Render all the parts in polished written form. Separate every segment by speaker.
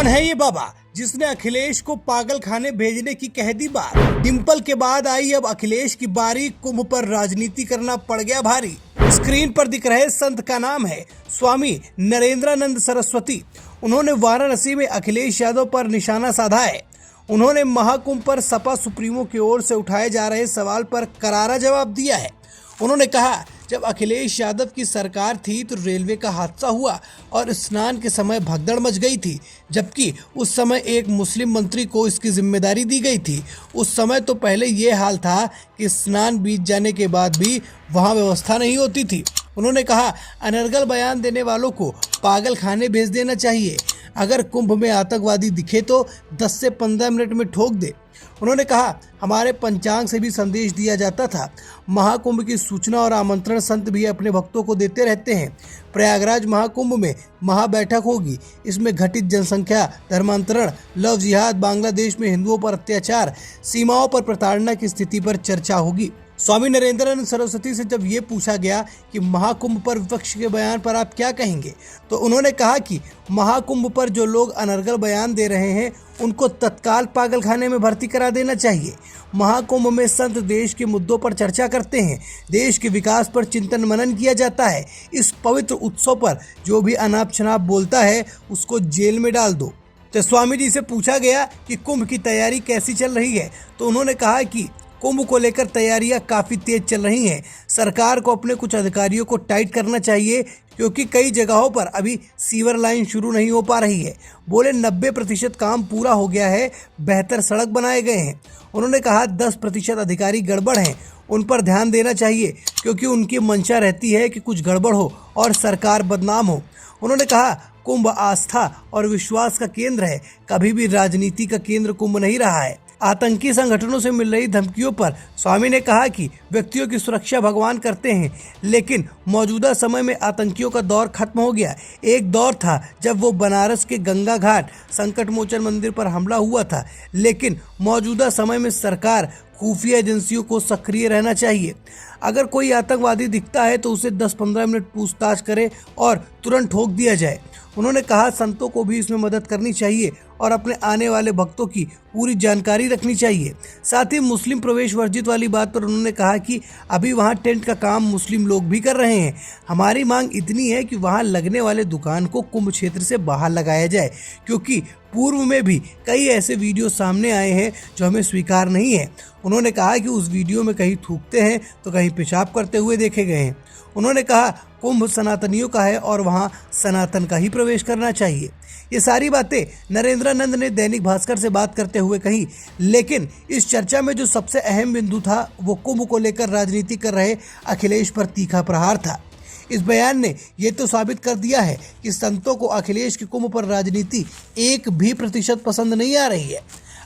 Speaker 1: कौन है ये बाबा जिसने अखिलेश को पागल खाने भेजने की कह दी बात। डिंपल के बाद आई अब अखिलेश की बारी, कुंभ पर राजनीति करना पड़ गया भारी। स्क्रीन पर दिख रहे संत का नाम है स्वामी नरेंद्रानंद सरस्वती। उन्होंने वाराणसी में अखिलेश यादव पर निशाना साधा है। उन्होंने महाकुंभ पर सपा सुप्रीमो की ओर से उठाए जा रहे सवाल पर करारा जवाब दिया है। उन्होंने कहा, जब अखिलेश यादव की सरकार थी तो रेलवे का हादसा हुआ और स्नान के समय भगदड़ मच गई थी, जबकि उस समय एक मुस्लिम मंत्री को इसकी जिम्मेदारी दी गई थी। उस समय तो पहले ये हाल था कि स्नान बीत जाने के बाद भी वहां व्यवस्था नहीं होती थी। उन्होंने कहा, अनर्गल बयान देने वालों को पागल खाने भेज देना चाहिए। अगर कुंभ में आतंकवादी दिखे तो 10 से 15 मिनट में ठोक दे। उन्होंने कहा, हमारे पंचांग से भी संदेश दिया जाता था। महाकुंभ की सूचना और आमंत्रण संत भी अपने भक्तों को देते रहते हैं। प्रयागराज महाकुंभ में महाबैठक होगी। इसमें घटित जनसंख्या, धर्मांतरण, लव जिहाद, बांग्लादेश में हिंदुओं पर अत्याचार, सीमाओं पर प्रताड़ना की स्थिति पर चर्चा होगी। स्वामी नरेंद्रानंद सरस्वती से जब ये पूछा गया कि महाकुंभ पर विपक्ष के बयान पर आप क्या कहेंगे, तो उन्होंने कहा कि महाकुंभ पर जो लोग अनर्गल बयान दे रहे हैं उनको तत्काल पागलखाने में भर्ती करा देना चाहिए। महाकुंभ में संत देश के मुद्दों पर चर्चा करते हैं, देश के विकास पर चिंतन मनन किया जाता है। इस पवित्र उत्सव पर जो भी अनाप शनाप बोलता है उसको जेल में डाल दो। तो स्वामी जी से पूछा गया कि कुंभ की तैयारी कैसी चल रही है, तो उन्होंने कहा कि कुंभ को लेकर तैयारियां काफ़ी तेज चल रही हैं। सरकार को अपने कुछ अधिकारियों को टाइट करना चाहिए, क्योंकि कई जगहों पर अभी सीवर लाइन शुरू नहीं हो पा रही है। बोले 90% काम पूरा हो गया है, बेहतर सड़क बनाए गए हैं। उन्होंने कहा 10% अधिकारी गड़बड़ हैं, उन पर ध्यान देना चाहिए, क्योंकि उनकी मंशा रहती है कि कुछ गड़बड़ हो और सरकार बदनाम हो। उन्होंने कहा, कुंभ आस्था और विश्वास का केंद्र है, कभी भी राजनीति का केंद्र कुंभ नहीं रहा है। आतंकी संगठनों से मिल रही धमकियों पर स्वामी ने कहा कि व्यक्तियों की सुरक्षा भगवान करते हैं, लेकिन मौजूदा समय में आतंकियों का दौर खत्म हो गया। एक दौर था जब वो बनारस के गंगा घाट संकट मोचन मंदिर पर हमला हुआ था, लेकिन मौजूदा समय में सरकार खुफिया एजेंसियों को सक्रिय रहना चाहिए। अगर कोई आतंकवादी दिखता है तो उसे 10-15 मिनट पूछताछ करे और तुरंत ठोक दिया जाए। उन्होंने कहा, संतों को भी इसमें मदद करनी चाहिए और अपने आने वाले भक्तों की पूरी जानकारी रखनी चाहिए। साथ ही मुस्लिम प्रवेश वर्जित वाली बात पर उन्होंने कहा कि अभी वहां टेंट का काम मुस्लिम लोग भी कर रहे हैं। हमारी मांग इतनी है कि वहां लगने वाले दुकान को कुंभ क्षेत्र से बाहर लगाया जाए, क्योंकि पूर्व में भी कई ऐसे वीडियो सामने आए हैं जो हमें स्वीकार नहीं है। उन्होंने कहा कि उस वीडियो में कहीं थूकते हैं तो कहीं पेशाब करते हुए देखे गए हैं। उन्होंने कहा, कुंभ सनातनियों का है और वहां सनातन का ही प्रवेश करना चाहिए। ये सारी बातें नरेंद्रानंद ने दैनिक भास्कर से बात करते हुए कही, लेकिन इस चर्चा में जो सबसे अहम बिंदु था वो कुंभ को लेकर राजनीति कर रहे अखिलेश पर तीखा प्रहार था। इस बयान ने ये तो साबित कर दिया है कि संतों को अखिलेश की कुंभ पर राजनीति 1% पसंद नहीं आ रही है।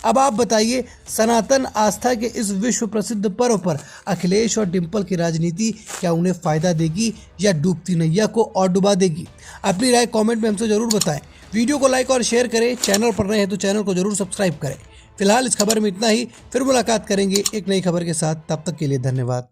Speaker 1: अब आप बताइए, सनातन आस्था के इस विश्व प्रसिद्ध पर्व पर अखिलेश और डिंपल की राजनीति क्या उन्हें फायदा देगी या डूबती नैया को और डुबा देगी? अपनी राय कमेंट में हमसे जरूर बताएं। वीडियो को लाइक और शेयर करें। चैनल पर नए हैं तो चैनल को जरूर सब्सक्राइब करें। फिलहाल इस खबर में इतना ही, फिर मुलाकात करेंगे एक नई खबर के साथ। तब तक के लिए धन्यवाद।